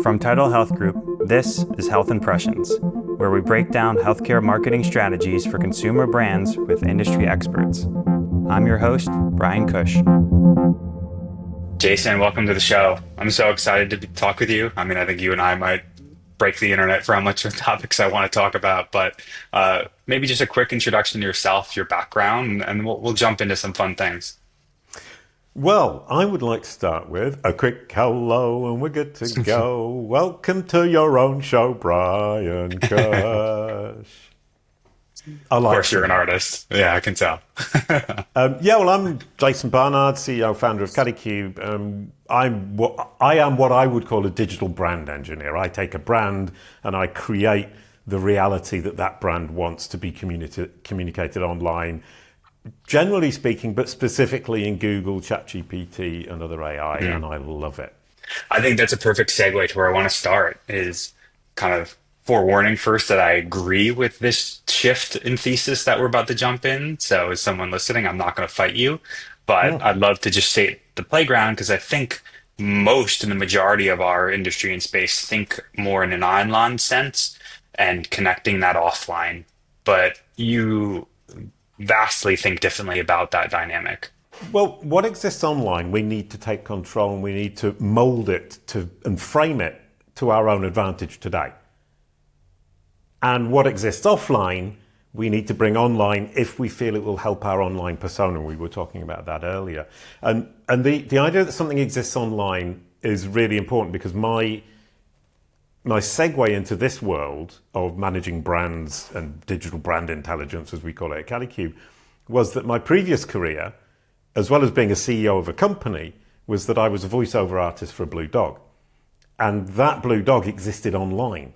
From Tidal Health Group, this is Health Impressions, where we break down healthcare marketing strategies for consumer brands with industry experts. I'm your host, Bryan Cush. Jason, welcome to the show. I'm so excited to talk with you. I think you and I might break the internet for how much of topics I want to talk about, but maybe just a quick introduction to yourself, your background, and we'll jump into some fun things. Well, I would like to start with a quick hello and we're good to go. Welcome to your own show, Bryan Cush. Of course, you're an artist. Yeah, I can tell. I'm Jason Barnard, CEO, founder of Caddycube. I am what I would call a digital brand engineer. I take a brand and I create the reality that brand wants to be communicated online. Generally speaking, but specifically in Google, ChatGPT, and other AI, and I love it. I think that's a perfect segue to where I want to start is kind of forewarning first that I agree with this shift in thesis that we're about to jump in. So as someone listening, I'm not going to fight you, but I'd love to just state the playground because I think most and the majority of our industry and space think more in an online sense and connecting that offline. But you vastly think differently about that dynamic. Well, what exists online, we need to take control and we need to mold it and frame it to our own advantage today. And what exists offline, we need to bring online if we feel it will help our online persona. We were talking about that earlier. And the idea that something exists online is really important because my segue into this world of managing brands and digital brand intelligence, as we call it at Caddycube, was that my previous career, as well as being a CEO of a company, was that I was a voiceover artist for a blue dog. And that blue dog existed online.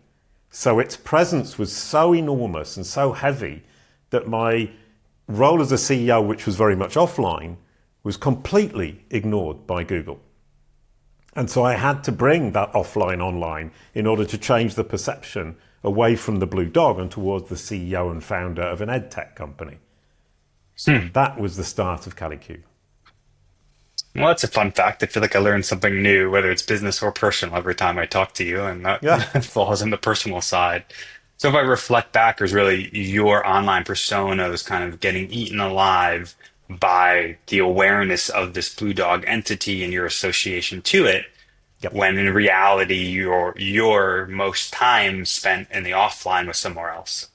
So its presence was so enormous and so heavy that my role as a CEO, which was very much offline, was completely ignored by Google. And so I had to bring that offline online in order to change the perception away from the blue dog and towards the CEO and founder of an ed tech company. That was the start of Caddycube. Well, that's a fun fact. I feel like I learn something new, whether it's business or personal, every time I talk to you, and that falls in the personal side. So if I reflect back, there's really your online persona was kind of getting eaten alive by the awareness of this blue dog entity and your association to it, when in reality your most time spent in the offline was somewhere else.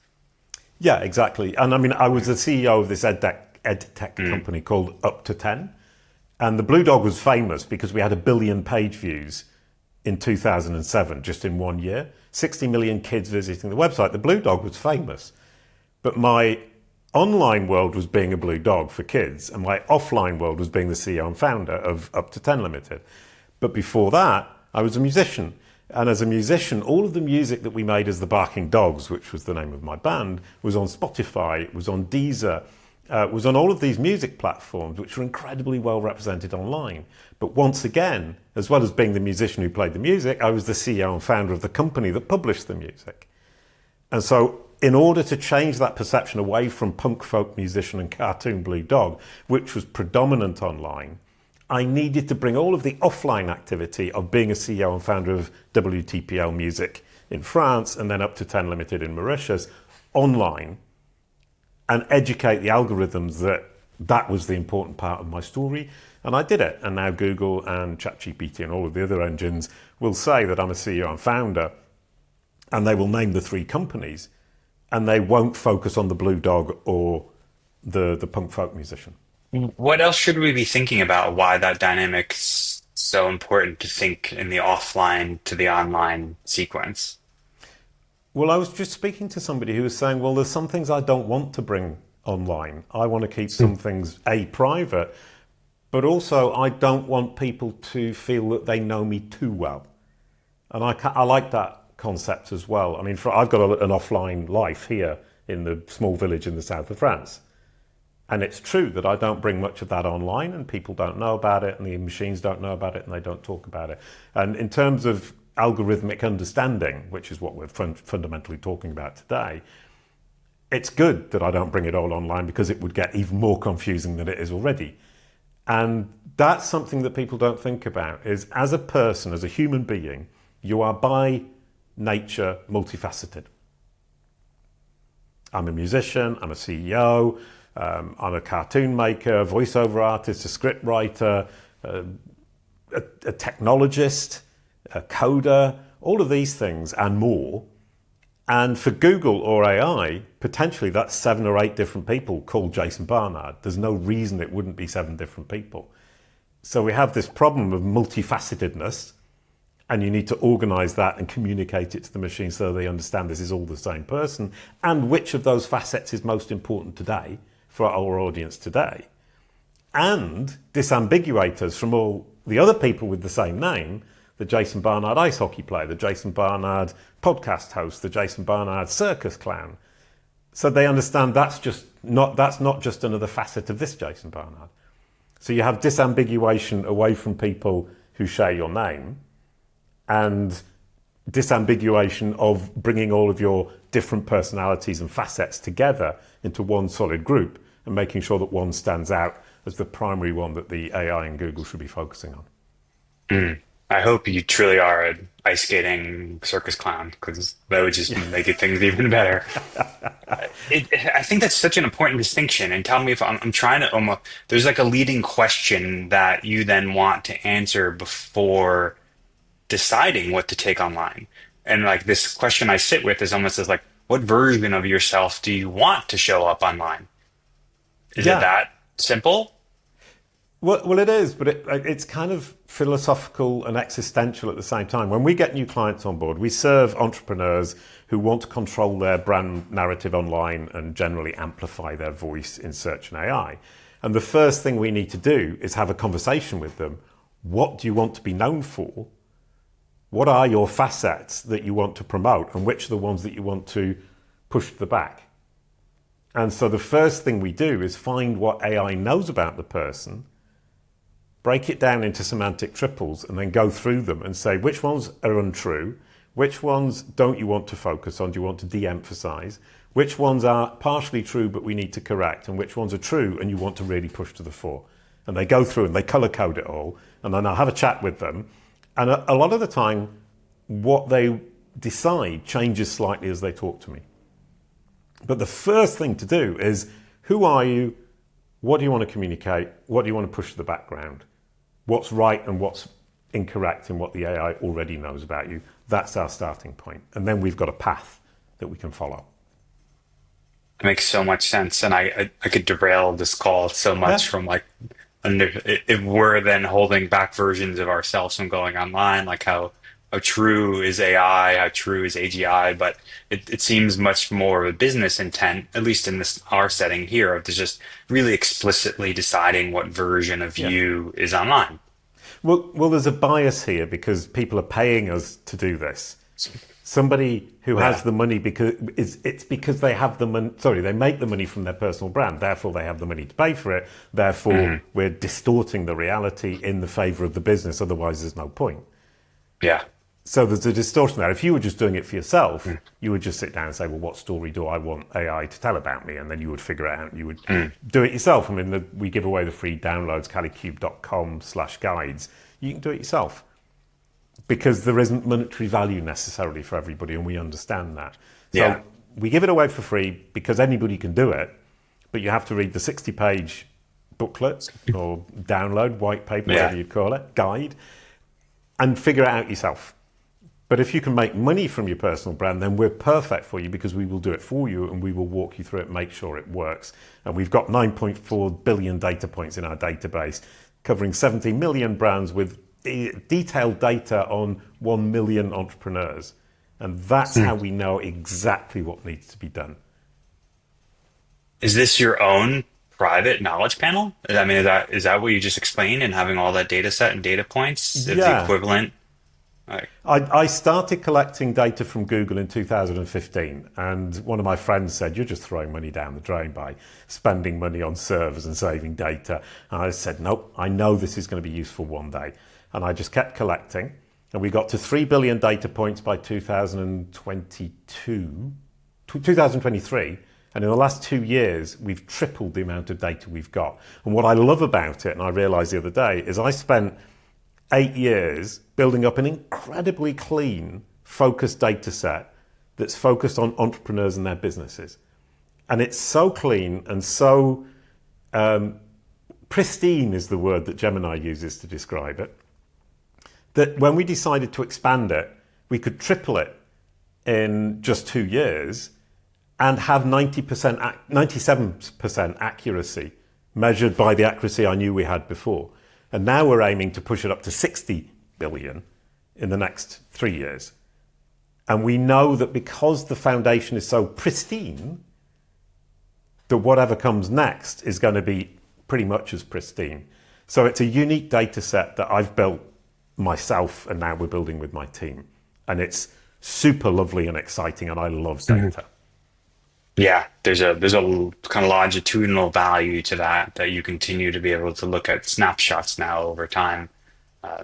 Yeah, exactly. And I was the CEO of this ed tech company called Up to 10. And the blue dog was famous because we had 1 billion page views in 2007, just in 1 year. 60 million kids visiting the website. The blue dog was famous. But my online world was being a blue dog for kids, and my offline world was being the CEO and founder of Up to 10 Limited. But before that, I was a musician. And as a musician, all of the music that we made as the Barking Dogs, which was the name of my band, was on Spotify, was on Deezer, was on all of these music platforms, which were incredibly well represented online. But once again, as well as being the musician who played the music, I was the CEO and founder of the company that published the music. And so in order to change that perception away from punk folk musician and cartoon blue dog, which was predominant online, I needed to bring all of the offline activity of being a CEO and founder of WTPL Music in France and then Up to 10 Limited in Mauritius online and educate the algorithms that was the important part of my story. And I did it. And now Google and ChatGPT and all of the other engines will say that I'm a CEO and founder, and they will name the 3 companies, and they won't focus on the blue dog or the punk folk musician. What else should we be thinking about why that dynamic's so important to think in the offline to the online sequence? Well, I was just speaking to somebody who was saying, well, there's some things I don't want to bring online. I want to keep some things, private, but also I don't want people to feel that they know me too well. And I like that concept as well. I've got an offline life here in the small village in the south of France. And it's true that I don't bring much of that online and people don't know about it and the machines don't know about it and they don't talk about it. And in terms of algorithmic understanding, which is what we're fundamentally talking about today, it's good that I don't bring it all online because it would get even more confusing than it is already. And that's something that people don't think about is as a person, as a human being, You are by nature multifaceted. I'm a musician, I'm a CEO, I'm a cartoon maker, a voiceover artist, a script writer, a technologist, a coder, all of these things and more. And for Google or AI, potentially that's 7 or 8 different people called Jason Barnard. There's no reason it wouldn't be 7 different people. So we have this problem of multifacetedness, and you need to organize that and communicate it to the machine so they understand this is all the same person, and which of those facets is most important today for our audience today. And disambiguate us from all the other people with the same name, the Jason Barnard ice hockey player, the Jason Barnard podcast host, the Jason Barnard circus clown. So they understand that's not just another facet of this Jason Barnard. So you have disambiguation away from people who share your name, and disambiguation of bringing all of your different personalities and facets together into one solid group and making sure that one stands out as the primary one that the AI and Google should be focusing on. I hope you truly are an ice skating circus clown, because that would just make it things even better. I think that's such an important distinction. And tell me if I'm trying to almost, there's like a leading question that you then want to answer before deciding what to take online. And like this question I sit with is almost as like, what version of yourself do you want to show up online? Is it that simple? Well, it is, but it's kind of philosophical and existential at the same time. When we get new clients on board, we serve entrepreneurs who want to control their brand narrative online and generally amplify their voice in search and AI. And the first thing we need to do is have a conversation with them. What do you want to be known for? What are your facets that you want to promote, and which are the ones that you want to push to the back? And so the first thing we do is find what AI knows about the person, break it down into semantic triples, and then go through them and say which ones are untrue, which ones don't you want to focus on, do you want to de-emphasize, which ones are partially true but we need to correct, and which ones are true and you want to really push to the fore. And they go through and they color code it all, and then I'll have a chat with them. And a lot of the time, what they decide changes slightly as they talk to me. But the first thing to do is, who are you? What do you want to communicate? What do you want to push to the background? What's right and what's incorrect in what the AI already knows about you? That's our starting point. And then we've got a path that we can follow. It makes so much sense. And I could derail this call so much from like, if we're then holding back versions of ourselves from going online, like how true is AI, how true is AGI, but it seems much more of a business intent, at least in our setting here, of just really explicitly deciding what version of you is online. Well, there's a bias here because people are paying us to do this. Somebody who has the money it's because they have the money. Sorry, they make the money from their personal brand. Therefore, they have the money to pay for it. Therefore, we're distorting the reality in the favor of the business. Otherwise, there's no point. Yeah. So there's a distortion there. If you were just doing it for yourself, you would just sit down and say, well, what story do I want AI to tell about me? And then you would figure it out and you would do it yourself. I mean, we give away the free downloads, calicube.com/guides. You can do it yourself because there isn't monetary value necessarily for everybody, and we understand that. So we give it away for free because anybody can do it, but you have to read the 60-page booklet or download, white paper, whatever you'd call it, guide, and figure it out yourself. But if you can make money from your personal brand, then we're perfect for you because we will do it for you and we will walk you through it, make sure it works. And we've got 9.4 billion data points in our database, covering 70 million brands with detailed data on 1 million entrepreneurs. And that's how we know exactly what needs to be done. Is this your own private knowledge panel? I mean, is that what you just explained, and having all that data set and data points is the equivalent? I started collecting data from Google in 2015, and one of my friends said, you're just throwing money down the drain by spending money on servers and saving data. And I said, nope, I know this is going to be useful one day. And I just kept collecting, and we got to 3 billion data points by 2023. And in the last 2 years, we've tripled the amount of data we've got. And what I love about it, and I realized the other day, is I spent 8 years building up an incredibly clean, focused data set that's focused on entrepreneurs and their businesses. And it's so clean and so pristine is the word that Gemini uses to describe it, that when we decided to expand it, we could triple it in just 2 years and have 97% accuracy measured by the accuracy I knew we had before. And now we're aiming to push it up to 60 billion in the next 3 years. And we know that because the foundation is so pristine, that whatever comes next is going to be pretty much as pristine. So it's a unique data set that I've built myself and now we're building with my team. And it's super lovely and exciting and I love data. Yeah, there's a kind of longitudinal value to that you continue to be able to look at snapshots now over time. Uh,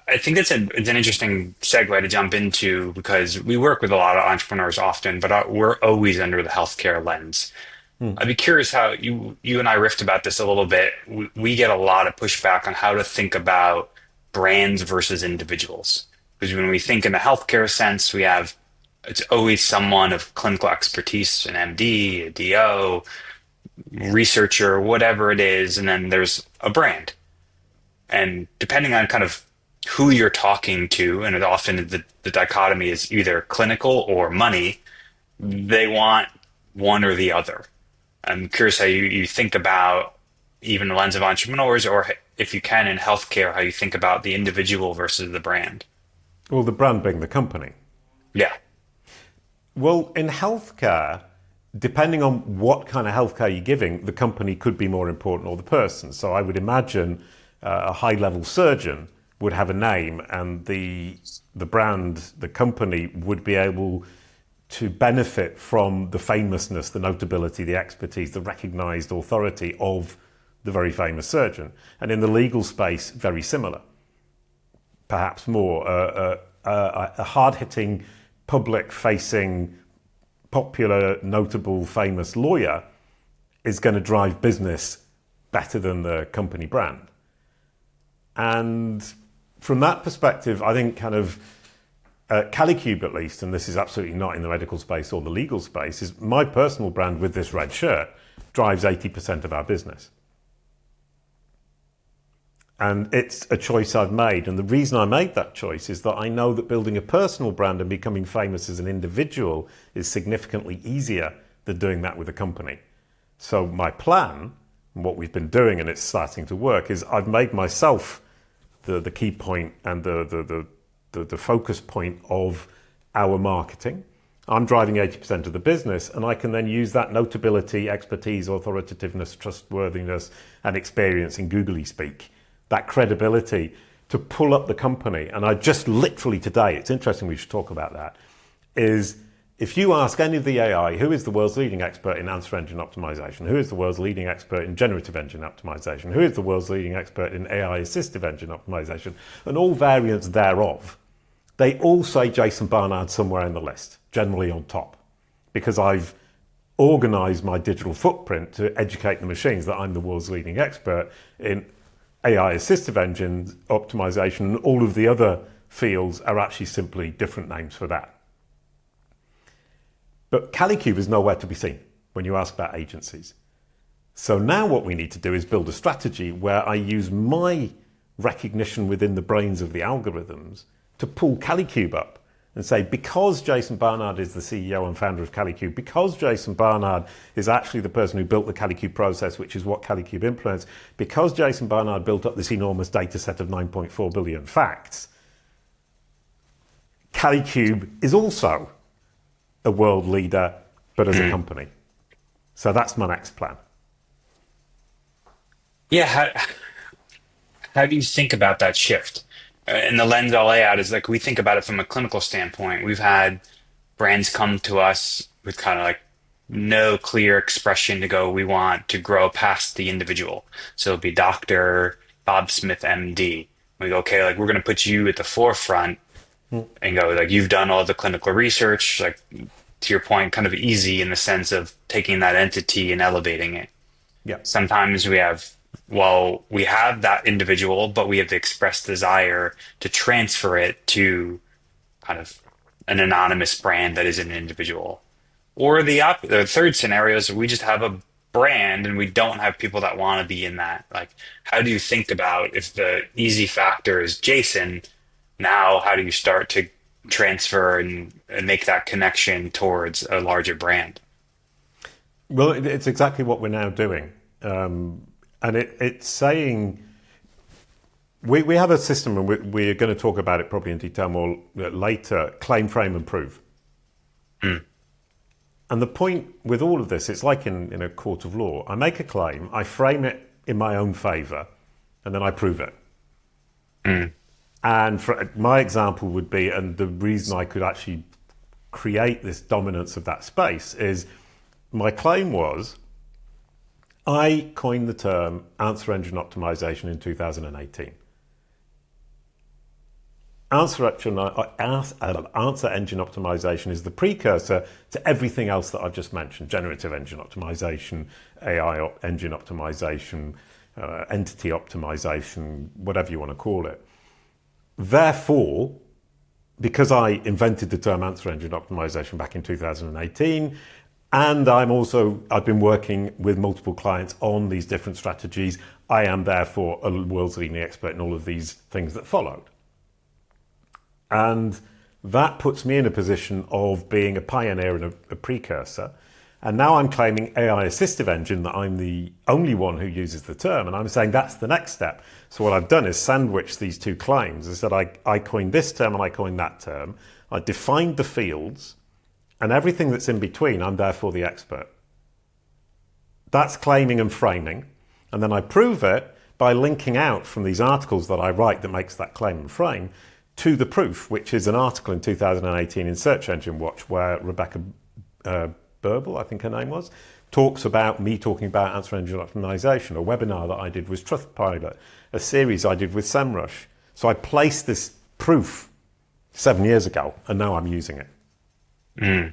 I think it's an interesting segue to jump into because we work with a lot of entrepreneurs often, but we're always under the healthcare lens. I'd be curious how you and I riffed about this a little bit. We get a lot of pushback on how to think about brands versus individuals. Because when we think in the healthcare sense, it's always someone of clinical expertise, an MD, a DO, researcher, whatever it is, and then there's a brand. And depending on kind of who you're talking to, and often the dichotomy is either clinical or money, they want one or the other. I'm curious how you think about even the lens of entrepreneurs, or if you can in healthcare, how you think about the individual versus the brand. Well, the brand being the company. Yeah. Well, in healthcare, depending on what kind of healthcare you're giving, the company could be more important or the person. So I would imagine a high-level surgeon would have a name and the brand, the company would be able to benefit from the famousness, the notability, the expertise, the recognized authority of the very famous surgeon. And in the legal space, very similar, perhaps more. A hard-hitting, public-facing, popular, notable, famous lawyer is going to drive business better than the company brand. And from that perspective, I think kind of Calicube, at least, and this is absolutely not in the medical space or the legal space, is my personal brand with this red shirt drives 80% of our business. And it's a choice I've made. And the reason I made that choice is that I know that building a personal brand and becoming famous as an individual is significantly easier than doing that with a company. So my plan, and what we've been doing, and it's starting to work, is I've made myself the key point and the focus point of our marketing. I'm driving 80% of the business, and I can then use that notability, expertise, authoritativeness, trustworthiness, and experience in googly speak, that credibility to pull up the company. And I just literally today, it's interesting we should talk about that, is if you ask any of the AI, who is the world's leading expert in answer engine optimization? Who is the world's leading expert in generative engine optimization? Who is the world's leading expert in AI assistive engine optimization? And all variants thereof, they all say Jason Barnard somewhere in the list, generally on top, because I've organized my digital footprint to educate the machines that I'm the world's leading expert in AI assistive engine optimization, and all of the other fields are actually simply different names for that. But Calicube is nowhere to be seen when you ask about agencies. So now what we need to do is build a strategy where I use my recognition within the brains of the algorithms to pull Calicube up and say, because Jason Barnard is the CEO and founder of Calicube, because Jason Barnard is actually the person who built the Calicube process, which is what Calicube implements, because Jason Barnard built up this enormous data set of 9.4 billion facts, Calicube is also a world leader, but as a company. So that's my next plan. Yeah. How do you think about that shift? And the lens I'll lay out is like we think about it from a clinical standpoint. We've had brands come to us with kind of like no clear expression to go, we want to grow past the individual. So it'll be Dr. Bob Smith, MD. We go, okay, like we're going to put you at the forefront and go, like, you've done all the clinical research, like to your point, kind of easy in the sense of taking that entity and elevating it. Yeah. Sometimes we have well, we have that individual, but we have the express desire to transfer it to kind of an anonymous brand that is an individual. Or the third scenario is we just have a brand and we don't have people that want to be in that. Like, how do you think about if the easy factor is Jason? Now, how do you start to transfer and make that connection towards a larger brand? Well, it's exactly what we're now doing. And it's saying we have a system, and we're going to talk about it probably in detail more later, claim, frame, and prove. Mm, And the point with all of this, it's like in a court of law. I make a claim, I frame it in my own favour, and then I prove it. mm, And for, my example would be, and the reason I could actually create this dominance of that space is my claim was I coined the term answer engine optimization in 2018. Answer engine optimization is the precursor to everything else that I've just mentioned: generative engine optimization, engine optimization, entity optimization, whatever you want to call it. Therefore, because I invented the term answer engine optimization back in 2018, and I've been working with multiple clients on these different strategies, I am therefore a world's leading expert in all of these things that followed. And that puts me in a position of being a pioneer and a precursor. And now I'm claiming AI assistive engine that I'm the only one who uses the term. And I'm saying that's the next step. So what I've done is sandwich these two claims. I said I coined this term and I coined that term. I defined the fields, and everything that's in between, I'm therefore the expert. That's claiming and framing. And then I prove it by linking out from these articles that I write that makes that claim and frame to the proof, which is an article in 2018 in Search Engine Watch where Rebecca Burble, I think her name was, talks about me talking about answer engine optimization. A webinar that I did was Trustpilot, a series I did with SEMrush. So I placed this proof 7 years ago, and now I'm using it. mm.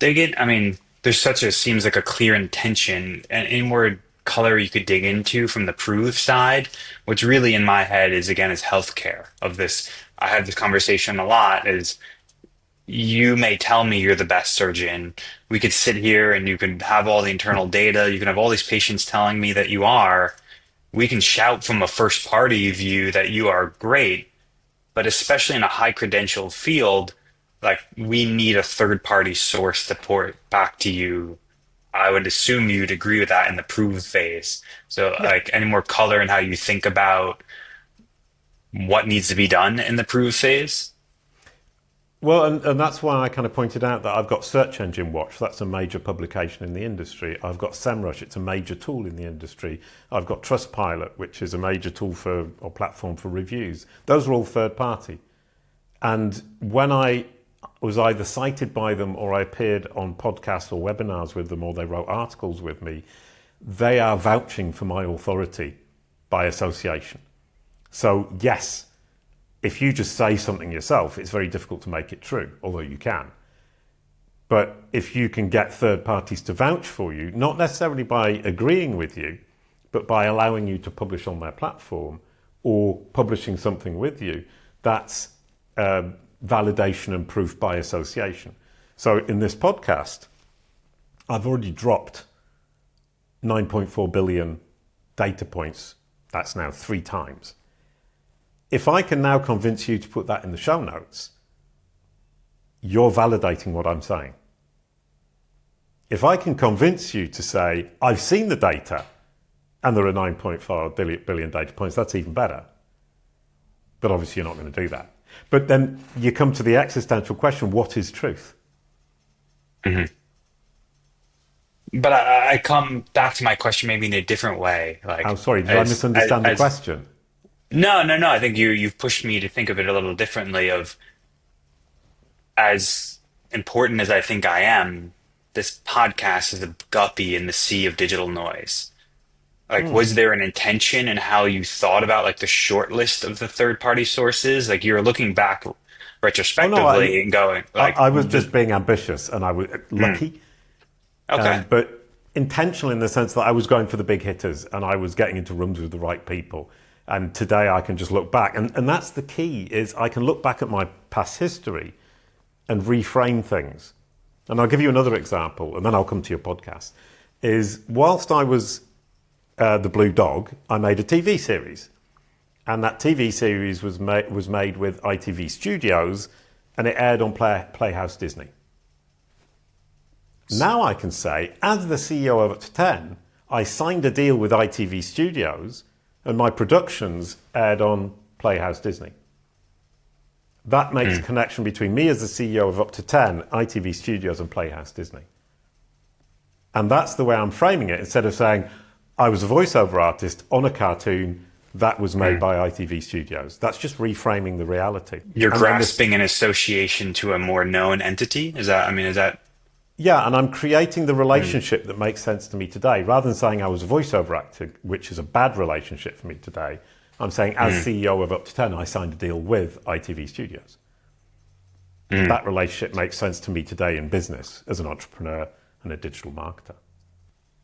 I mean, there's seems like a clear intention and any more color you could dig into from the prove side. What's really in my head is healthcare of this. I have this conversation a lot is you may tell me you're the best surgeon. We could sit here and you can have all the internal data. You can have all these patients telling me that you are. We can shout from a first party view that you are great, but especially in a high credential field, like we need a third party source to port back to you. I would assume you'd agree with that in the prove phase. So Yeah. like any more color in how you think about what needs to be done in the prove phase? Well, and that's why I kind of pointed out that I've got Search Engine Watch. That's a major publication in the industry. I've got SEMrush. It's a major tool in the industry. I've got Trustpilot, which is a major tool or platform for reviews. Those are all third party. And when I was either cited by them or I appeared on podcasts or webinars with them or they wrote articles with me, they are vouching for my authority by association. So yes, if you just say something yourself, it's very difficult to make it true, although you can. But if you can get third parties to vouch for you, not necessarily by agreeing with you, but by allowing you to publish on their platform or publishing something with you, that's validation and proof by association. So in this podcast, I've already dropped 9.4 billion data points. That's now 3 times. If I can now convince you to put that in the show notes, you're validating what I'm saying. If I can convince you to say, I've seen the data and there are 9.4 billion data points, that's even better. But obviously you're not going to do that. But then you come to the existential question, what is truth? Mhm. But I come back to my question maybe in a different way. Oh, Like sorry, did I misunderstand the as question? no. I think you've pushed me to think of it a little differently of as important as I think I am, this podcast is a guppy in the sea of digital noise. Like, was there an intention in how you thought about like the short list of the third party sources? Like you're looking back Oh, no, retrospectively and going like, I was just being ambitious and I was lucky. okay. But intentional in the sense that I was going for the big hitters and I was getting into rooms with the right people. And today I can just look back. And that's the key, is I can look back at my past history and reframe things. And I'll give you another example, and then I'll come to your podcast, is whilst I was the Blue Dog, I made a TV series. And that TV series was made with ITV Studios, and it aired on Playhouse Disney. Now I can say, as the CEO of Up to 10, I signed a deal with ITV Studios, and my productions aired on Playhouse Disney. That makes a connection between me as the CEO of Up to 10, ITV Studios, and Playhouse Disney. And that's the way I'm framing it. Instead of saying, I was a voiceover artist on a cartoon that was made by ITV Studios. That's just reframing the reality. You're And grasping an association to a more known entity. Is that? yeah, and I'm creating the relationship that makes sense to me today. Rather than saying I was a voiceover actor, which is a bad relationship for me today, I'm saying as CEO of Up to 10, I signed a deal with ITV Studios. That relationship makes sense to me today in business as an entrepreneur and a digital marketer.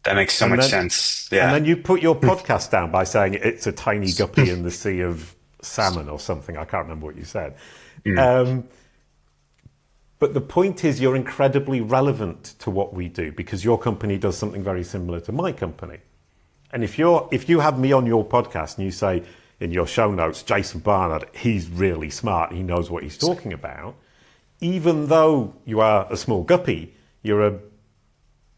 That makes so much sense. Yeah. And then you put your podcast down by saying it's a tiny guppy in the sea of salmon or something. I can't remember what you said. But the point is, you're incredibly relevant to what we do because your company does something very similar to my company. And if you have me on your podcast and you say in your show notes, Jason Barnard, he's really smart, he knows what he's talking about, even though you are a small guppy, you're a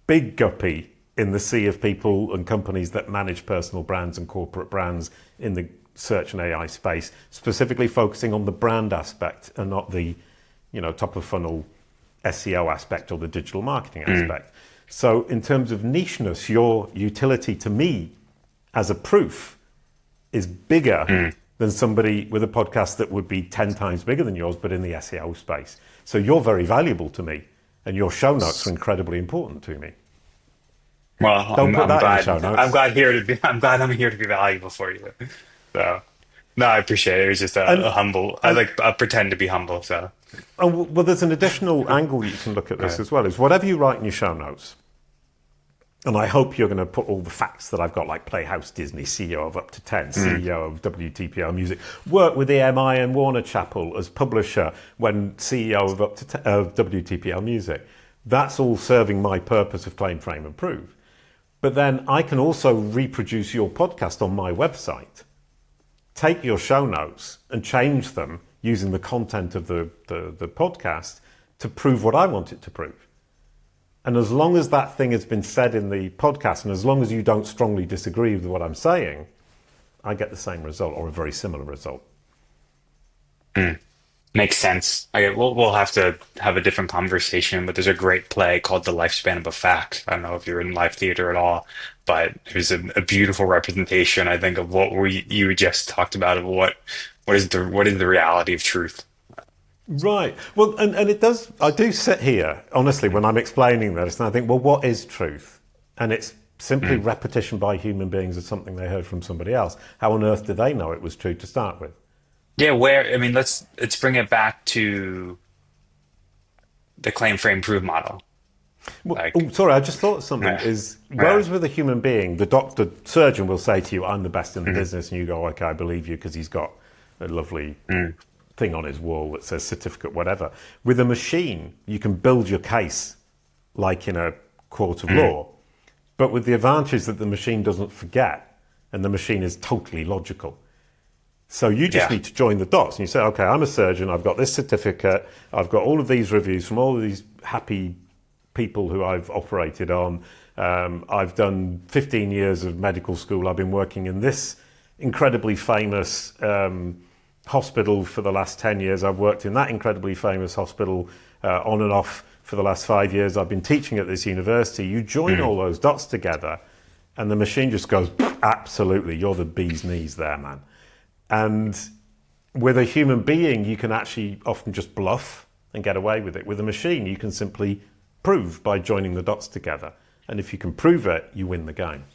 big guppy in the sea of people and companies that manage personal brands and corporate brands in the search and AI space, specifically focusing on the brand aspect and not the top of funnel SEO aspect or the digital marketing aspect. So in terms of nicheness, your utility to me as a proof is bigger than somebody with a podcast that would be 10 times bigger than yours, but in the SEO space. So you're very valuable to me, and your show notes are incredibly important to me. Well, Don't put that in the glad. show notes. I'm glad I'm here to be valuable for you. So, no, I appreciate it. It was just a And, humble. and I pretend to be humble. So, well, there's an additional angle you can look at this as well, is whatever you write in your show notes, and I hope you're going to put all the facts that I've got, like Playhouse Disney, CEO of Up to 10, CEO of WTPL Music, work with EMI and Warner Chappell as publisher when CEO of of WTPL Music. That's all serving my purpose of claim, frame and prove. But then I can also reproduce your podcast on my website, take your show notes and change them using the content of the podcast to prove what I want it to prove. And as long as that thing has been said in the podcast, and as long as you don't strongly disagree with what I'm saying, I get the same result or a very similar result. makes sense. We'll have to have a different conversation, but there's a great play called The Lifespan of a Fact. I don't know if you're in live theater at all, but there's a beautiful representation, I think, of what you just talked about, of what is the reality of truth. Right. Well, and it does, I do sit here, honestly, when I'm explaining this, and I think, well, what is truth? And it's simply repetition by human beings of something they heard from somebody else. How on earth do they know it was true to start with? Yeah, let's bring it back to the claim frame prove model. Well, Like, oh, sorry, I just thought of something. yeah, Is yeah, whereas with a human being, the surgeon will say to you, "I'm the best in the business," and you go, "Okay, I believe you," because he's got a lovely thing on his wall that says certificate, whatever. With a machine, you can build your case like in a court of law, but with the advantage that the machine doesn't forget, and the machine is totally logical. So you just yeah, need to join the dots, and you say, "Okay, I'm a surgeon. I've got this certificate. I've got all of these reviews from all of these happy people who I've operated on. I've done 15 years of medical school. I've been working in this incredibly famous hospital for the last 10 years. I've worked in that incredibly famous hospital on and off for the last 5 years. I've been teaching at this university." You join all those dots together, and the machine just goes, "Absolutely, you're the bee's knees there, man." And with a human being, you can actually often just bluff and get away with it. With a machine, you can simply prove by joining the dots together. And if you can prove it, you win the game.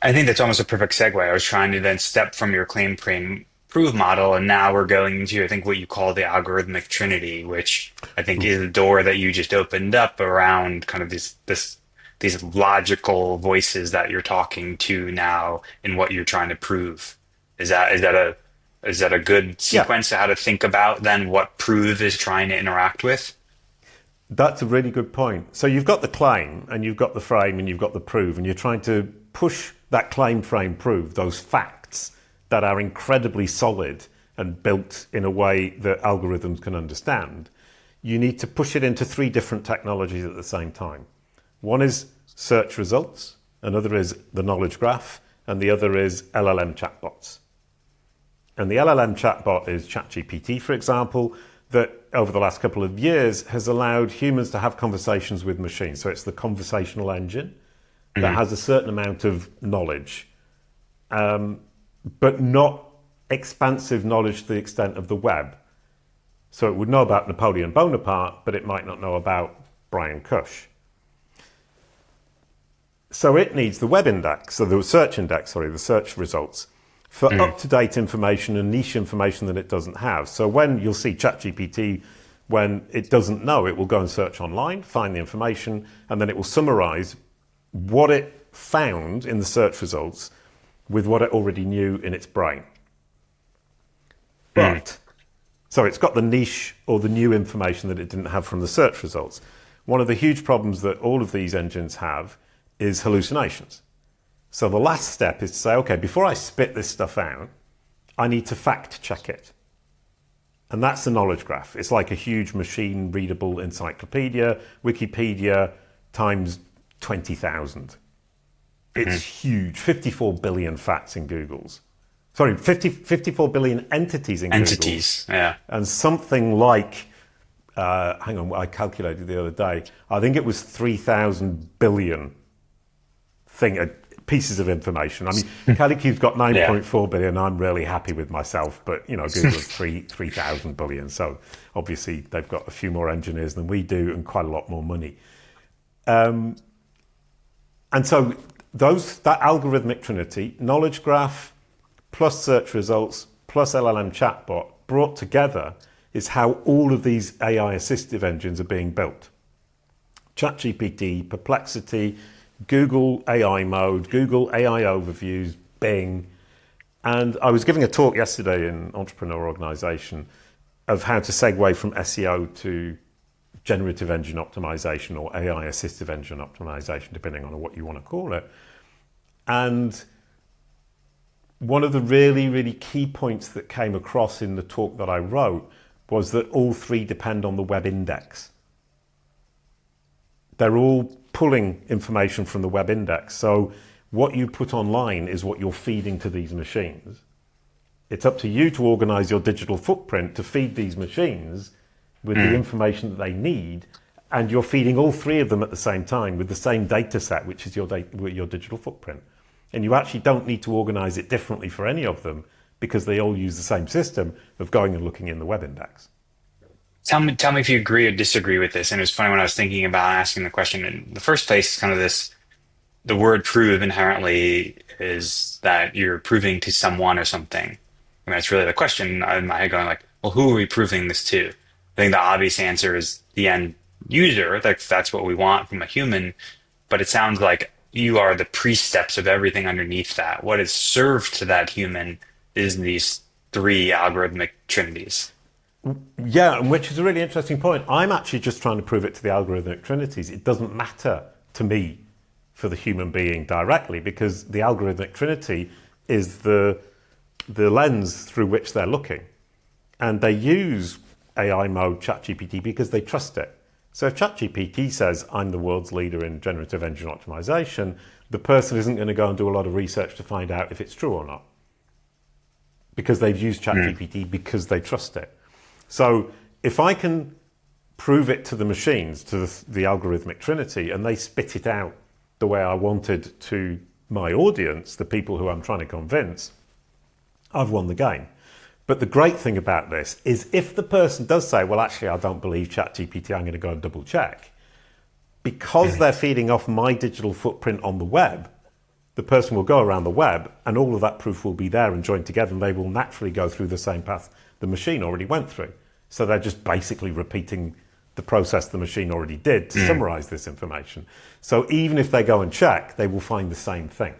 I think that's almost a perfect segue. I was trying to then step from your claim frame prove model, and now we're going into, I think, what you call the algorithmic trinity, which I think is the door that you just opened up around kind of this these logical voices that you're talking to now in what you're trying to prove. Is that a good Yeah, sequence to how to think about then what prove is trying to interact with? that's a really good point. So you've got the claim and you've got the frame and you've got the prove, and you're trying to push that claim, frame, prove, those facts that are incredibly solid and built in a way that algorithms can understand. You need to push it into three different technologies at the same time. One is search results, another is the knowledge graph, and the other is LLM chatbots. And the LLM chatbot is ChatGPT, for example, that over the last couple of years has allowed humans to have conversations with machines. So it's the conversational engine that has a certain amount of knowledge, but not expansive knowledge to the extent of the web. So it would know about Napoleon Bonaparte, but it might not know about Bryan Cush. So it needs the web index, so the search index, sorry, the search results, for up-to-date information and niche information that it doesn't have. So when you'll see ChatGPT, when it doesn't know, it will go and search online, find the information, and then it will summarize what it found in the search results with what it already knew in its brain. But, so it's got the niche or the new information that it didn't have from the search results. One of the huge problems that all of these engines have is hallucinations. So the last step is to say, okay, before I spit this stuff out, I need to fact check it. And that's the knowledge graph. It's like a huge machine readable encyclopedia, Wikipedia times 20,000. It's huge, 54 billion facts in Google's. Sorry, 54 billion entities in Google's. Entities, yeah. And something like, hang on, I calculated the other day, I think it was 3,000 billion pieces of information. I mean, CaliQ's got 9.4 billion. I'm really happy with myself, but you know, Google's 3,000 billion. So obviously they've got a few more engineers than we do and quite a lot more money. And so that algorithmic trinity, knowledge graph plus search results plus LLM chatbot brought together is how all of these AI assistive engines are being built. ChatGPT, Perplexity, Google AI Mode, Google AI Overviews, Bing. And I was giving a talk yesterday in Entrepreneur Organization of how to segue from SEO to generative engine optimization or AI assistive engine optimization, depending on what you want to call it. And one of the really, really key points that came across in the talk that I wrote was that all three depend on the web index. They're all pulling information from the web index. So what you put online is what you're feeding to these machines. It's up to you to organize your digital footprint to feed these machines with the information that they need. And you're feeding all three of them at the same time with the same data set, which is your digital footprint. And you actually don't need to organize it differently for any of them because they all use the same system of going and looking in the web index. Tell me if you agree or disagree with this. And it was funny when I was thinking about asking the question in the first place, kind of the word prove inherently is that you're proving to someone or something. I mean, that's really the question in my head going like, well, who are we proving this to? I think the obvious answer is the end user. That's what we want from a human. But it sounds like you are the pre-steps of everything underneath that. What is served to that human is these three algorithmic trinities. Yeah, and which is a really interesting point. I'm actually just trying to prove it to the algorithmic trinities. It doesn't matter to me for the human being directly because the algorithmic trinity is the lens through which they're looking. And they use AI mode ChatGPT because they trust it. So if ChatGPT says, I'm the world's leader in generative engine optimization, the person isn't going to go and do a lot of research to find out if it's true or not. Because they've used ChatGPT because they trust it. So if I can prove it to the machines, to the algorithmic trinity, and they spit it out the way I wanted to my audience, the people who I'm trying to convince, I've won the game. But the great thing about this is if the person does say, well, actually, I don't believe ChatGPT, I'm going to go and double check, because they're feeding off my digital footprint on the web, the person will go around the web and all of that proof will be there and joined together and they will naturally go through the same path the machine already went through. So they're just basically repeating the process the machine already did to summarize this information. So even if they go and check, they will find the same thing.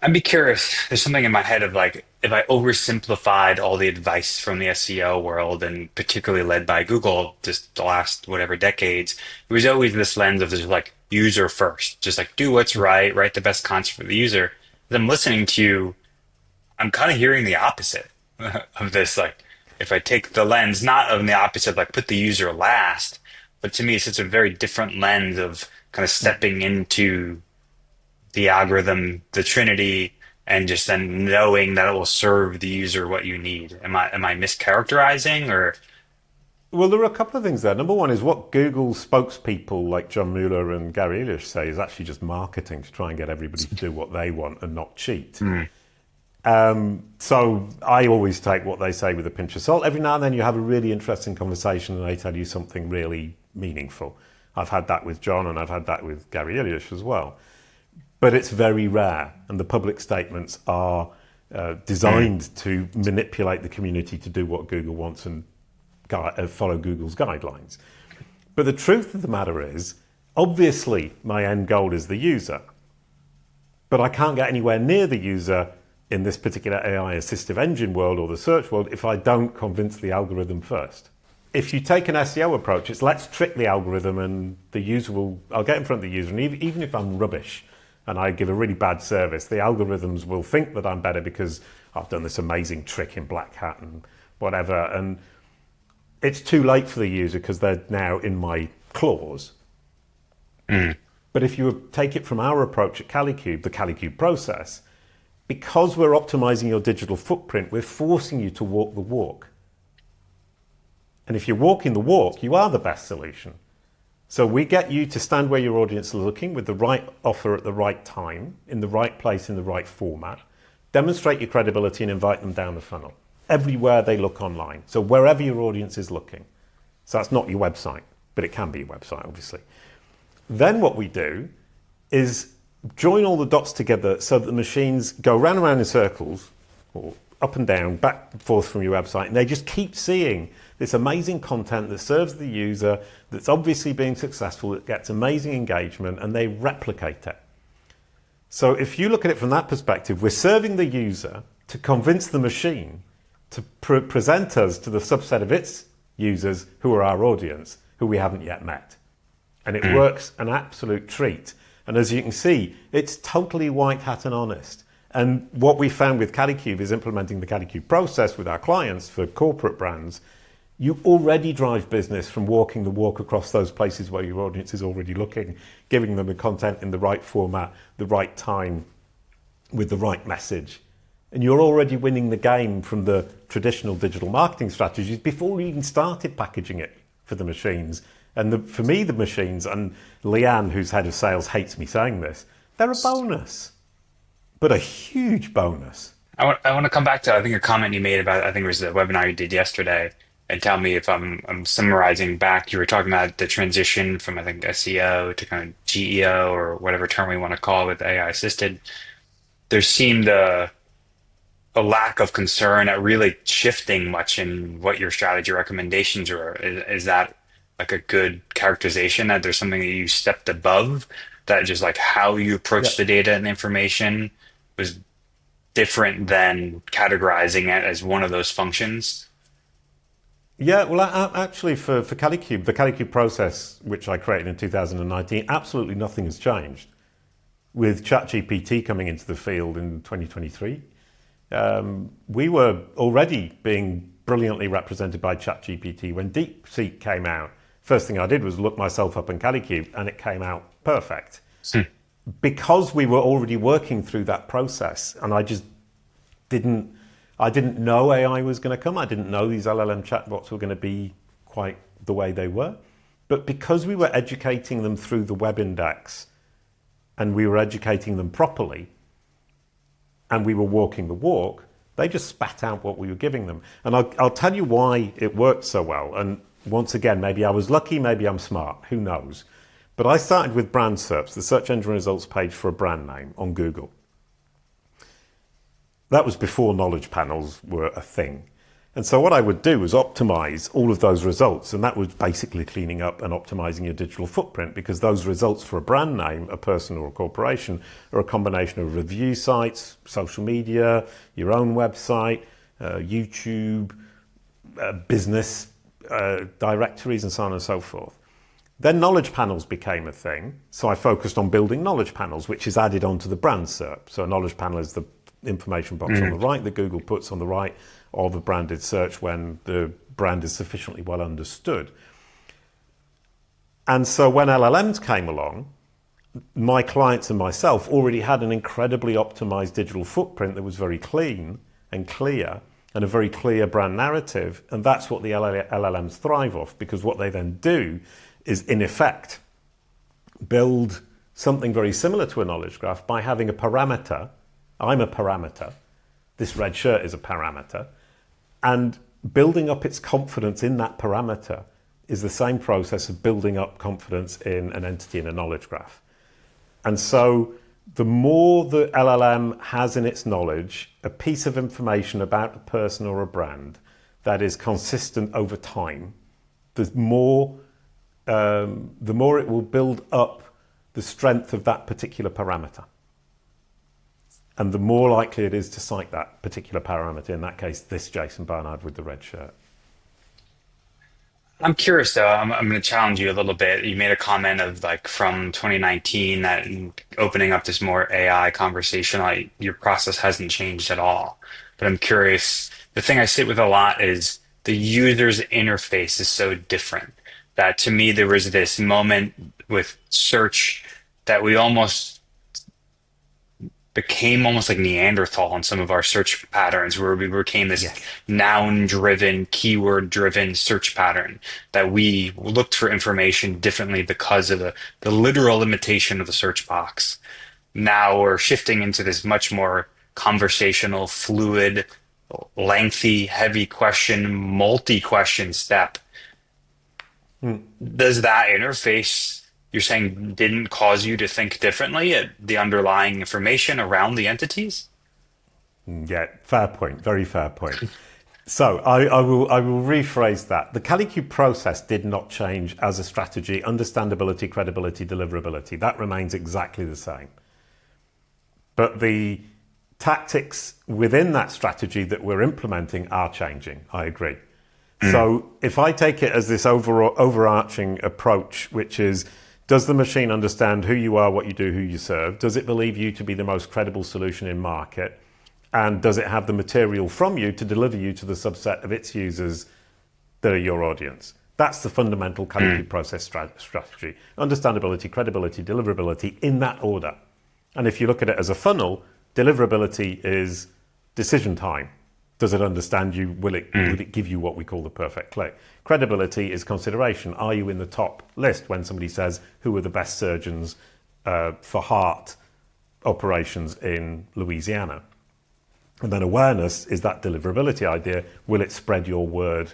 I'd be curious. There's something in my head of like, if I oversimplified all the advice from the SEO world, and particularly led by Google, just the last whatever decades, it was always this lens of just like user first, just like do what's right, write the best content for the user. As I'm listening to you, I'm kind of hearing the opposite of this. Like, if I take the lens, not of the opposite, like put the user last, but to me, it's just a very different lens of kind of stepping into the algorithm, the Trinity, and just then knowing that it will serve the user what you need. Am I mischaracterizing or? Well, there are a couple of things there. Number one is what Google spokespeople like John Mueller and Gary Illyes say is actually just marketing to try and get everybody to do what they want and not cheat. So I always take what they say with a pinch of salt. Every now and then you have a really interesting conversation and they tell you something really meaningful. I've had that with John and I've had that with Gary Illyes as well. But it's very rare, and the public statements are designed to manipulate the community to do what Google wants and follow Google's guidelines. But the truth of the matter is, obviously, my end goal is the user, but I can't get anywhere near the user in this particular AI assistive engine world or the search world if I don't convince the algorithm first. If you take an SEO approach, it's let's trick the algorithm and the user I'll get in front of the user, and even if I'm rubbish, and I give a really bad service, the algorithms will think that I'm better because I've done this amazing trick in Black Hat and whatever. And it's too late for the user because they're now in my claws. But if you take it from our approach at Calicube, the Calicube process, because we're optimizing your digital footprint, we're forcing you to walk the walk. And if you're walking the walk, you are the best solution. So we get you to stand where your audience is looking with the right offer at the right time, in the right place, in the right format, demonstrate your credibility and invite them down the funnel everywhere they look online. So wherever your audience is looking. So that's not your website, but it can be your website, obviously. Then what we do is join all the dots together so that the machines go round and round in circles, or up and down, back and forth from your website, and they just keep seeing this amazing content that serves the user, that's obviously being successful, that gets amazing engagement, and they replicate it. So if you look at it from that perspective, we're serving the user to convince the machine to present us to the subset of its users who are our audience, who we haven't yet met. And it works an absolute treat. And as you can see, it's totally white hat and honest. And what we found with Calicube is implementing the Calicube process with our clients for corporate brands. You already drive business from walking the walk across those places where your audience is already looking, giving them the content in the right format, the right time, with the right message. And you're already winning the game from the traditional digital marketing strategies before you even started packaging it for the machines. And for me, the machines, and Leanne, who's head of sales, hates me saying this, they're a bonus, but a huge bonus. I want to come back to, I think, a comment you made about, I think it was the webinar you did yesterday, and tell me if I'm summarizing back. You were talking about the transition from, I think, SEO to kind of GEO, or whatever term we want to call it, with AI assisted. There seemed a lack of concern at really shifting much in what your strategy recommendations are. Is that like a good characterization, that there's something that you stepped above, that just like how you approach the data and the information was different than categorizing it as one of those functions? Yeah, well, actually, for Calicube, the Calicube process, which I created in 2019, absolutely nothing has changed. With ChatGPT coming into the field in 2023, we were already being brilliantly represented by ChatGPT. When DeepSeek came out, first thing I did was look myself up in Calicube, and it came out perfect. Because we were already working through that process, and I didn't know AI was going to come. I didn't know these LLM chatbots were going to be quite the way they were. But because we were educating them through the web index, and we were educating them properly, and we were walking the walk, they just spat out what we were giving them. And I'll tell you why it worked so well. And once again, maybe I was lucky, maybe I'm smart, who knows? But I started with brand SERPs, the search engine results page for a brand name on Google. That was before knowledge panels were a thing. And so what I would do was optimize all of those results. And that was basically cleaning up and optimizing your digital footprint, because those results for a brand name, a person or a corporation, are a combination of review sites, social media, your own website, YouTube, business directories, and so on and so forth. Then knowledge panels became a thing. So I focused on building knowledge panels, which is added onto the brand SERP. So a knowledge panel is the information box on the right that Google puts on the right of a branded search when the brand is sufficiently well understood. And so when LLMs came along, my clients and myself already had an incredibly optimized digital footprint that was very clean and clear, and a very clear brand narrative. And that's what the LLMs thrive off, because what they then do is, in effect, build something very similar to a knowledge graph by having a parameter. I'm a parameter. This red shirt is a parameter. And building up its confidence in that parameter is the same process of building up confidence in an entity in a knowledge graph. And so the more the LLM has in its knowledge a piece of information about a person or a brand that is consistent over time, the more it will build up the strength of that particular parameter. And the more likely it is to cite that particular parameter, in that case, this Jason Barnard with the red shirt. I'm curious though. I'm going to challenge you a little bit. You made a comment of like from 2019 that in opening up this more AI conversation, like your process hasn't changed at all. But I'm curious. The thing I sit with a lot is the user's interface is so different that to me there was this moment with search that we almost became almost like Neanderthal in some of our search patterns, where we became this Yes. noun-driven, keyword-driven search pattern that we looked for information differently because of the literal limitation of the search box. Now we're shifting into this much more conversational, fluid, lengthy, heavy question, multi-question step. Does that interface, you're saying, didn't cause you to think differently at the underlying information around the entities? Yeah, fair point. Very fair point. So I will rephrase that. The CaliQ process did not change as a strategy. Understandability, credibility, deliverability, that remains exactly the same. But the tactics within that strategy that we're implementing are changing. I agree. So if I take it as this overarching approach, which is, does the machine understand who you are, what you do, who you serve? Does it believe you to be the most credible solution in market? And does it have the material from you to deliver you to the subset of its users that are your audience? That's the fundamental CaliQ process strategy. Understandability, credibility, deliverability, in that order. And if you look at it as a funnel, deliverability is decision time. Does it understand you? Will it give you what we call the perfect click? Credibility is consideration. Are you in the top list when somebody says, who are the best surgeons for heart operations in Louisiana? And then awareness is that deliverability idea. Will it spread your word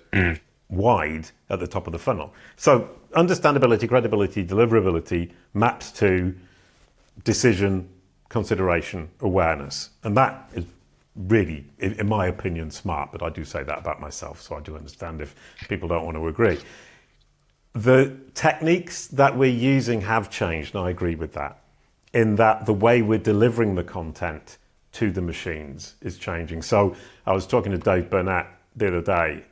wide at the top of the funnel? So understandability, credibility, deliverability maps to decision, consideration, awareness. And that is really, in my opinion, smart, but I do say that about myself, so I do understand if people don't want to agree. The techniques that we're using have changed, and I agree with that, in that the way we're delivering the content to the machines is changing. So I was talking to Dave Burnett the other day,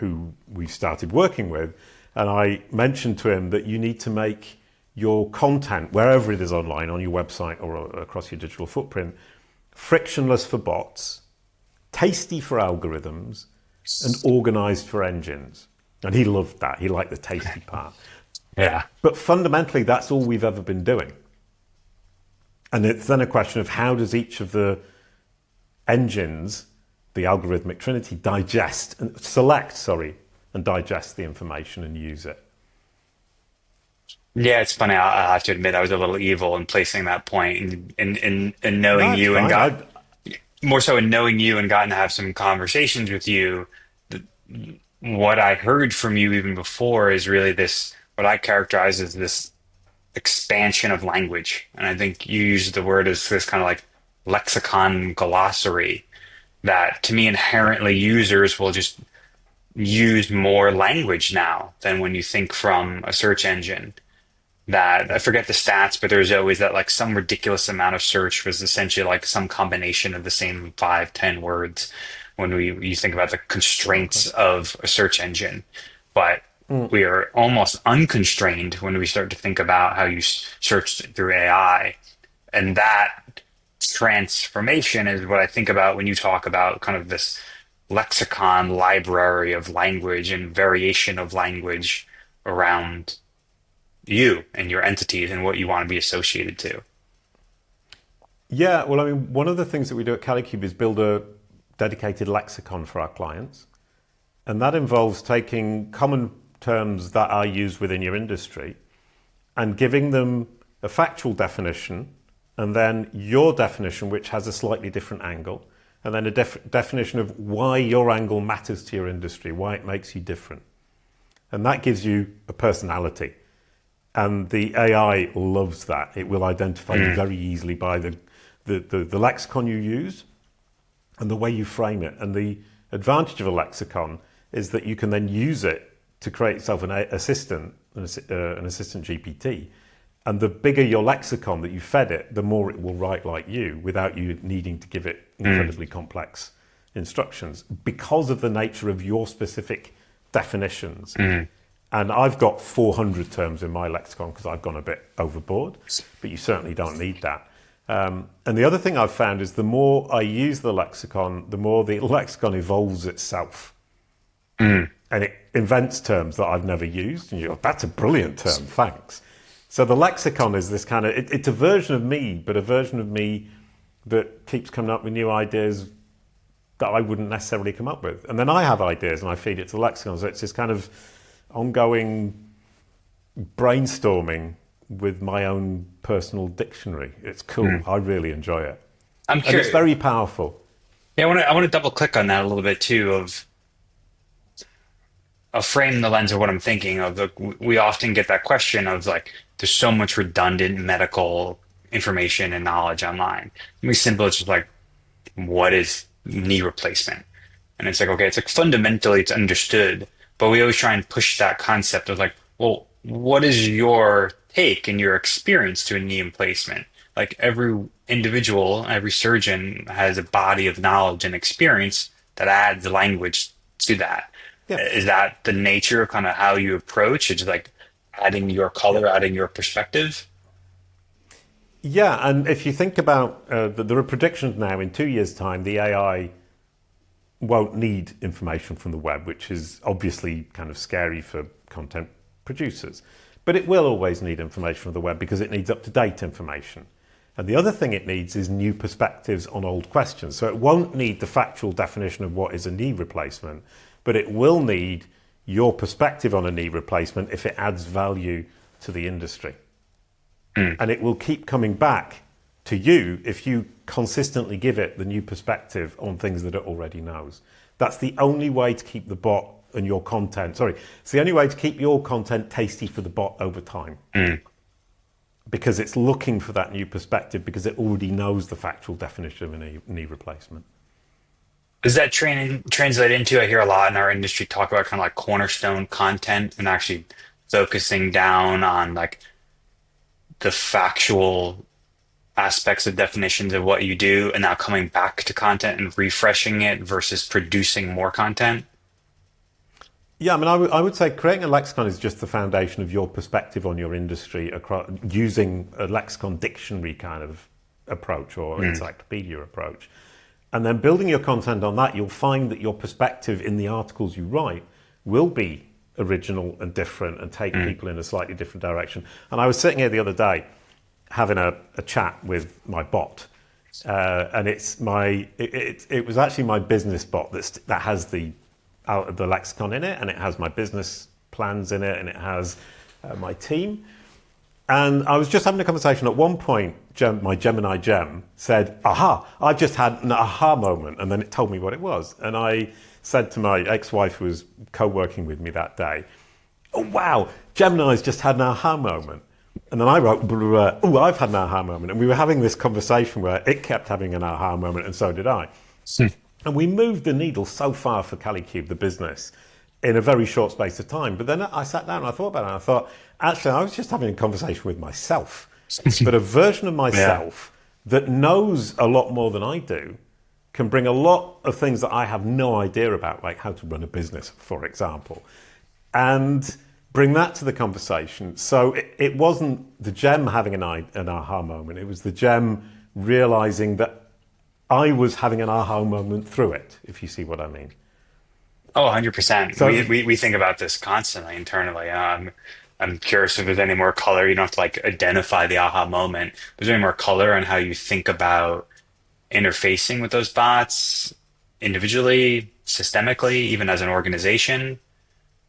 who we started working with, and I mentioned to him that you need to make your content, wherever it is online, on your website or across your digital footprint, frictionless for bots, tasty for algorithms, and organized for engines. And he loved that. He liked the tasty part. Yeah. But fundamentally, that's all we've ever been doing. And it's then a question of how does each of the engines, the algorithmic trinity, and digest the information and use it. Yeah, it's funny. I'll have to admit I was a little evil in placing that point and knowing No, it's you and fine. got more so in knowing you and gotten to have some conversations with you. The, what I heard from you even before is really this, what I characterize as this expansion of language. And I think you used the word as this kind of like lexicon glossary. that to me inherently users will just use more language now than when you think from a search engine. That I forget the stats, but there's always that like some ridiculous amount of search was essentially like some combination of the same 5, 10 words when you think about the constraints of a search engine. But we are almost unconstrained when we start to think about how you search through AI. And that transformation is what I think about when you talk about kind of this lexicon library of language and variation of language around you and your entities and what you want to be associated to. Yeah, well, I mean, one of the things that we do at Calicube is build a dedicated lexicon for our clients. And that involves taking common terms that are used within your industry and giving them a factual definition, and then your definition, which has a slightly different angle, and then a definition of why your angle matters to your industry, why it makes you different. And that gives you a personality. And the AI loves that. It will identify you very easily by the lexicon you use and the way you frame it. And the advantage of a lexicon is that you can then use it to create yourself an assistant GPT. And the bigger your lexicon that you fed it, the more it will write like you without you needing to give it incredibly complex instructions because of the nature of your specific definitions. And I've got 400 terms in my lexicon because I've gone a bit overboard, but you certainly don't need that. And the other thing I've found is the more I use the lexicon, the more the lexicon evolves itself. And it invents terms that I've never used. And you go, that's a brilliant term, thanks. So the lexicon is this kind of, it's a version of me, but a version of me that keeps coming up with new ideas that I wouldn't necessarily come up with. And then I have ideas and I feed it to the lexicon. So it's this kind of ongoing brainstorming with my own personal dictionary. It's cool. I really enjoy it. I'm And curious. it's very powerful. Yeah, I want to double click on that a little bit too. Of frame the lens of what I'm thinking of. We often get that question of like, there's so much redundant medical information and knowledge online. Maybe simple, it's just like, what is knee replacement? And it's like, okay, it's like fundamentally it's understood, but we always try and push that concept of like, well, what is your take and your experience to a knee replacement? Like every individual, every surgeon has a body of knowledge and experience that adds language to that. Yeah. Is that the nature of kind of how you approach? It's like adding your color, adding your perspective. Yeah, and if you think about, there are predictions now in 2 years' time, the AI won't need information from the web, which is obviously kind of scary for content producers. But it will always need information from the web because it needs up-to-date information. And the other thing it needs is new perspectives on old questions. So it won't need the factual definition of what is a knee replacement, but it will need your perspective on a knee replacement if it adds value to the industry. And it will keep coming back to you if you consistently give it the new perspective on things that it already knows. That's the only way to keep the bot and your content, it's the only way to keep your content tasty for the bot over time. Because it's looking for that new perspective because it already knows the factual definition of a knee replacement. Does that translate into, I hear a lot in our industry talk about kind of like cornerstone content and actually focusing down on like the factual aspects of definitions of what you do and now coming back to content and refreshing it versus producing more content? Yeah, I mean, I would say creating a lexicon is just the foundation of your perspective on your industry using a lexicon dictionary kind of approach or encyclopedia approach. And then building your content on that, you'll find that your perspective in the articles you write will be original and different and take people in a slightly different direction. And I was sitting here the other day having a chat with my bot. And it was actually my business bot that has the lexicon in it, and it has my business plans in it, and it has my team. And I was just having a conversation. At one point, my Gemini Gem said, aha, I've just had an aha moment. And then it told me what it was. And I said to my ex-wife who was co-working with me that day, oh, wow, Gemini's just had an aha moment. And then I wrote, oh, I've had an aha moment. And we were having this conversation where it kept having an aha moment, and so did I. And we moved the needle so far for CaliCube, the business, in a very short space of time. But then I sat down and I thought about it, and I thought, actually, I was just having a conversation with myself. But a version of Yeah. myself that knows a lot more than I do can bring a lot of things that I have no idea about, like how to run a business, for example, and bring that to the conversation. So it wasn't the gem having an aha moment. It was the gem realizing that I was having an aha moment through it, if you see what I mean. Oh, 100%. So We think about this constantly internally. I'm curious if there's any more color. You don't have to like identify the aha moment. Is there any more color on how you think about interfacing with those bots individually, systemically, even as an organization,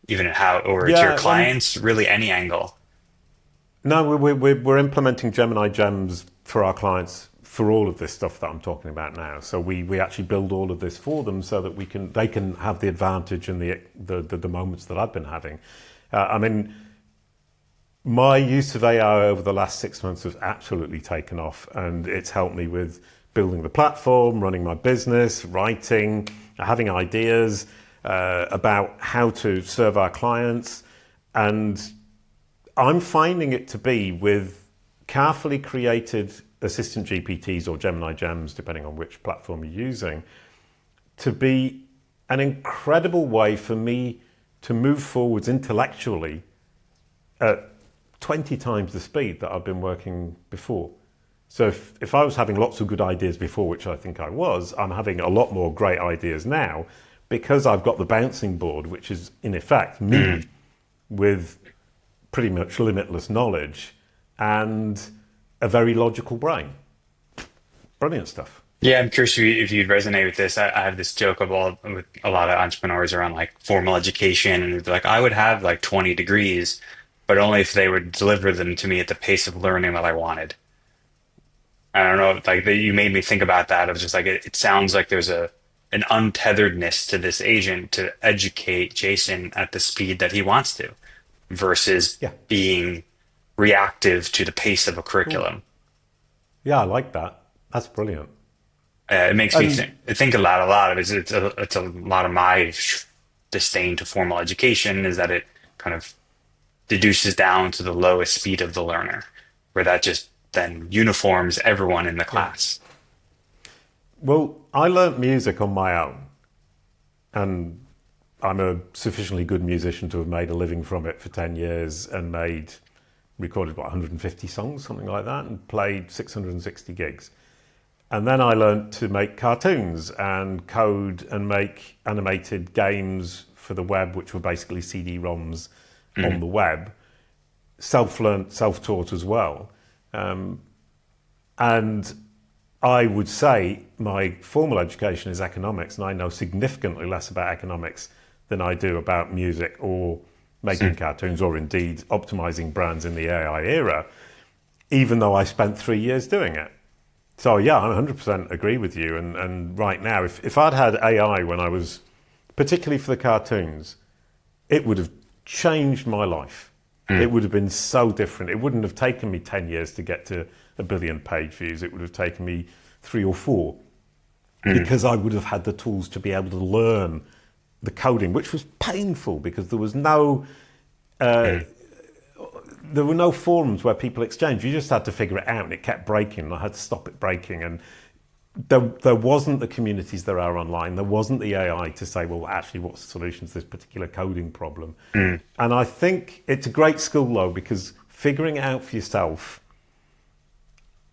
even at how, or to your yeah, clients, really any angle? no, we're implementing Gemini gems for our clients for all of this stuff that I'm talking about now. So we actually build all of this for them so that they can have the advantage and the moments that I've been having. I mean, my use of AI over the last 6 months has absolutely taken off, and it's helped me with building the platform, running my business, writing, having ideas about how to serve our clients. And I'm finding it to be with carefully created assistant GPTs or Gemini gems, depending on which platform you're using, to be an incredible way for me to move forwards intellectually at 20 times the speed that I've been working before. So if I was having lots of good ideas before, which I think I was, I'm having a lot more great ideas now because I've got the bouncing board, which is in effect me with pretty much limitless knowledge and a very logical brain. Brilliant stuff. Yeah, I'm curious if you'd resonate with this. I have this joke about with a lot of entrepreneurs around like formal education, and they're like, I would have like 20 degrees, but only if they would deliver them to me at the pace of learning that I wanted. I don't know, like that you made me think about that. It was just like it sounds like there's a an untetheredness to this agent to educate Jason at the speed that he wants to, versus Yeah. being reactive to the pace of a Cool. curriculum. Yeah, I like that. That's brilliant. It makes me And think a lot of it. It's a lot of my disdain to formal education is that it kind of deduces down to the lowest speed of the learner, where that just then uniforms everyone in the yeah. class. Well, I learnt music on my own, and I'm a sufficiently good musician to have made a living from it for 10 years and recorded about 150 songs, something like that, and played 660 gigs. And then I learnt to make cartoons and code and make animated games for the web, which were basically CD-ROMs on Mm. the web. Self-learnt, self-taught as well. And I would say my formal education is economics, and I know significantly less about economics than I do about music or making Mm. cartoons or indeed optimizing brands in the AI era, even though I spent 3 years doing it. So yeah, I 100% agree with you. And right now, if I'd had AI when I was, particularly for the cartoons, it would have changed my life. It Mm. would have been so different. It wouldn't have taken me 10 years to get to a billion page views. It would have taken me 3 or 4 Mm. because I would have had the tools to be able to learn the coding, which was painful because Mm. there were no forums where people exchanged. You just had to figure it out, and it kept breaking, and I had to stop it breaking. And there wasn't the communities there are online. There wasn't the AI to say, well, actually, what's the solution to this particular coding problem? Mm. And I think it's a great skill, though, because figuring it out for yourself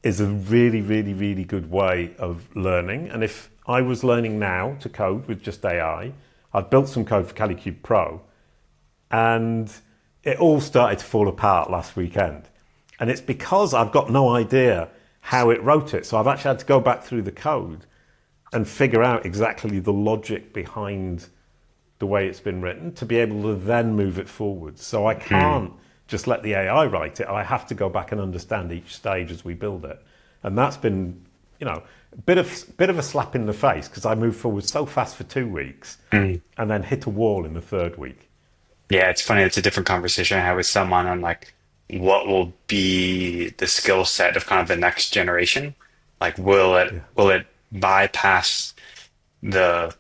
is a really, really, really good way of learning. And if I was learning now to code with just AI, I've built some code for CaliCube Pro, and it all started to fall apart last weekend. And it's because I've got no idea how it wrote it. So I've actually had to go back through the code and figure out exactly the logic behind the way it's been written to be able to then move it forward. So I Mm. can't just let the AI write it. I have to go back and understand each stage as we build it. And that's been, a bit of a slap in the face because I moved forward so fast for 2 weeks Mm. and then hit a wall in the third week. Yeah, it's funny. It's a different conversation I had with someone on like what will be the skill set of kind of the next generation. Like, Yeah. will it bypass the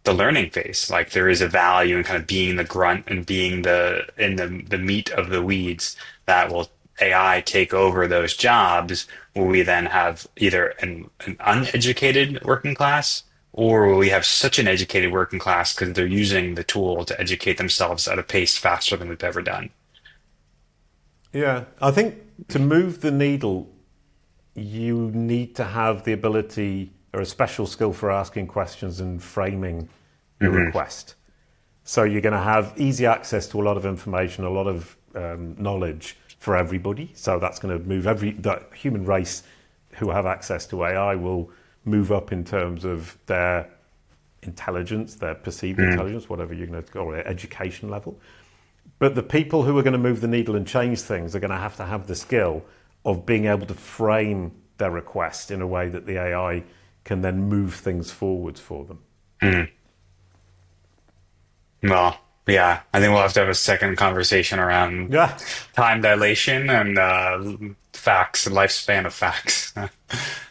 learning phase. Like there is a value in kind of being the grunt and being the meat of the weeds that will AI take over those jobs. Will we then have either an uneducated working class, or will we have such an educated working class because they're using the tool to educate themselves at a pace faster than we've ever done? Yeah, I think to move the needle, you need to have the ability or a special skill for asking questions and framing the request. So you're going to have easy access to a lot of information, a lot of knowledge for everybody. So that's going to move the human race who have access to AI will move up in terms of their intelligence, their perceived intelligence, whatever you're going to call it, education level. But the people who are going to move the needle and change things are going to have the skill of being able to frame their request in a way that the AI can then move things forwards for them. Well, yeah, I think we'll have to have a second conversation around Yeah, time dilation and facts, lifespan of facts.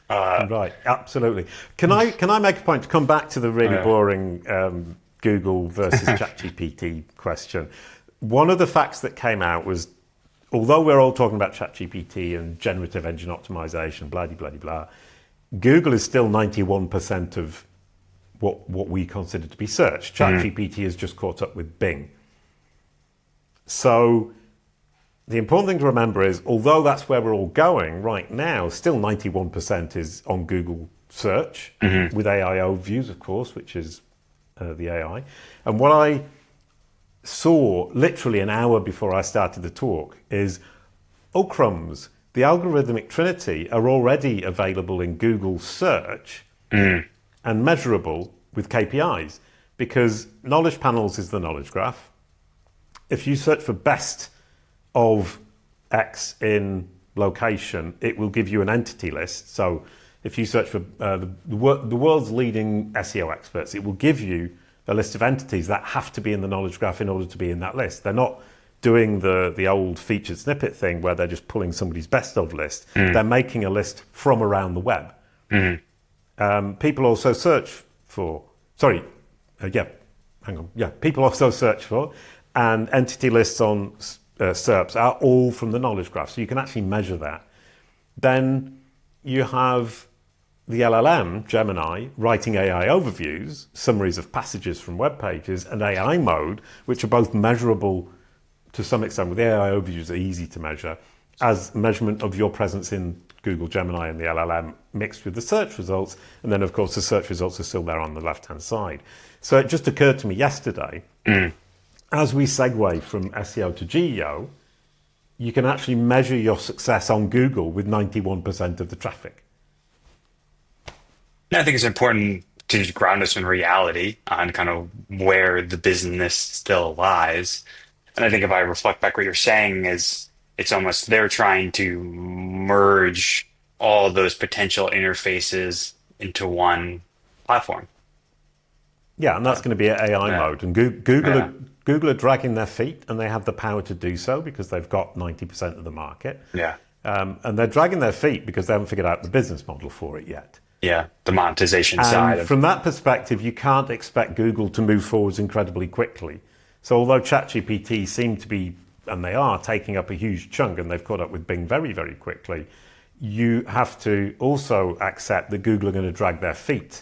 right. Absolutely. Can I make a point to come back to the really Yeah. boring Google versus ChatGPT question? One of the facts that came out was, although we're all talking about ChatGPT and generative engine optimization, blah, blah, blah, blah, Google is still 91% of what we consider to be search. ChatGPT has just caught up with Bing. So the important thing to remember is, although that's where we're all going right now, still 91% is on Google search with AI overviews, of course, which is the AI. And what I saw literally an hour before I started the talk is, oh crumbs, the algorithmic trinity are already available in Google search and measurable with KPIs, because knowledge panels is the knowledge graph. If you search for best of X in location, it will give you an entity list. So if you search for the world's leading SEO experts, it will give you a list of entities that have to be in the knowledge graph in order to be in that list. They're not doing the old featured snippet thing where they're just pulling somebody's best of list. They're making a list from around the web. People also search for, people also search for, and entity lists on SERPs are all from the knowledge graph. So you can actually measure that. Then you have the LLM, Gemini, writing AI overviews, summaries of passages from web pages, and AI mode, which are both measurable to some extent. With the AI overviews, are easy to measure as measurement of your presence in Google Gemini and the LLM mixed with the search results. And then, of course, the search results are still there on the left-hand side. So it just occurred to me yesterday, as we segue from SEO to GEO, you can actually measure your success on Google with 91% of the traffic. I think it's important to ground us in reality on kind of where the business still lies. And I think if I reflect back what you're saying is it's almost they're trying to merge all those potential interfaces into one platform. Yeah, and that's going to be AI mode. And Google are dragging their feet, and they have the power to do so because they've got 90% of the market. Yeah. And they're dragging their feet because they haven't figured out the business model for it yet. Yeah. The monetization side of from that perspective, you can't expect Google to move forwards incredibly quickly. So although ChatGPT seem to be, and they are, taking up a huge chunk, and they've caught up with Bing very, very quickly, you have to also accept that Google are going to drag their feet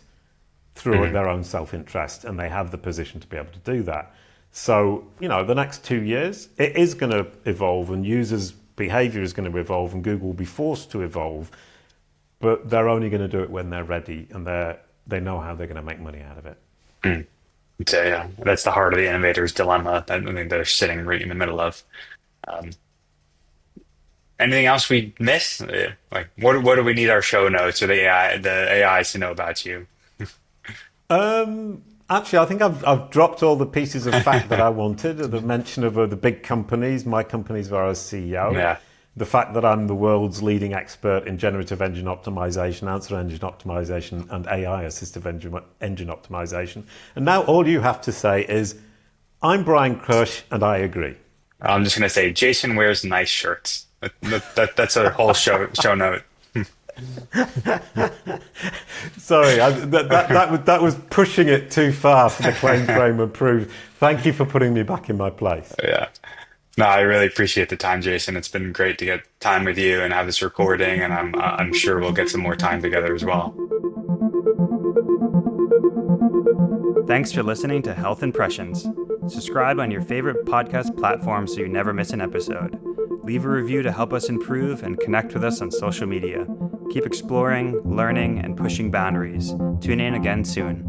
through their own self-interest, and they have the position to be able to do that. So, the next 2 years, it is going to evolve, and users' behavior is going to evolve, and Google will be forced to evolve, but they're only going to do it when they're ready, and they know how they're going to make money out of it. So, yeah, that's the heart of the innovator's dilemma that I think they're sitting right in the middle of. Anything else we miss? Like, what do we need our show notes or the AIs to know about you? Actually, I think I've dropped all the pieces of fact that I wanted. The mention of the big companies, my companies where I was CEO. Yeah. The fact that I'm the world's leading expert in generative engine optimization, answer engine optimization, and AI assistive engine optimization. And now all you have to say is, I'm Bryan Cush, and I agree. I'm just going to say Jason wears nice shirts. That's a whole show note. Sorry, that was pushing it too far for the claim frame and proof. Thank you for putting me back in my place. Yeah. No, I really appreciate the time, Jason. It's been great to get time with you and have this recording, and I'm sure we'll get some more time together as well. Thanks for listening to Health Impressions. Subscribe on your favorite podcast platform so you never miss an episode. Leave a review to help us improve and connect with us on social media. Keep exploring, learning, and pushing boundaries. Tune in again soon.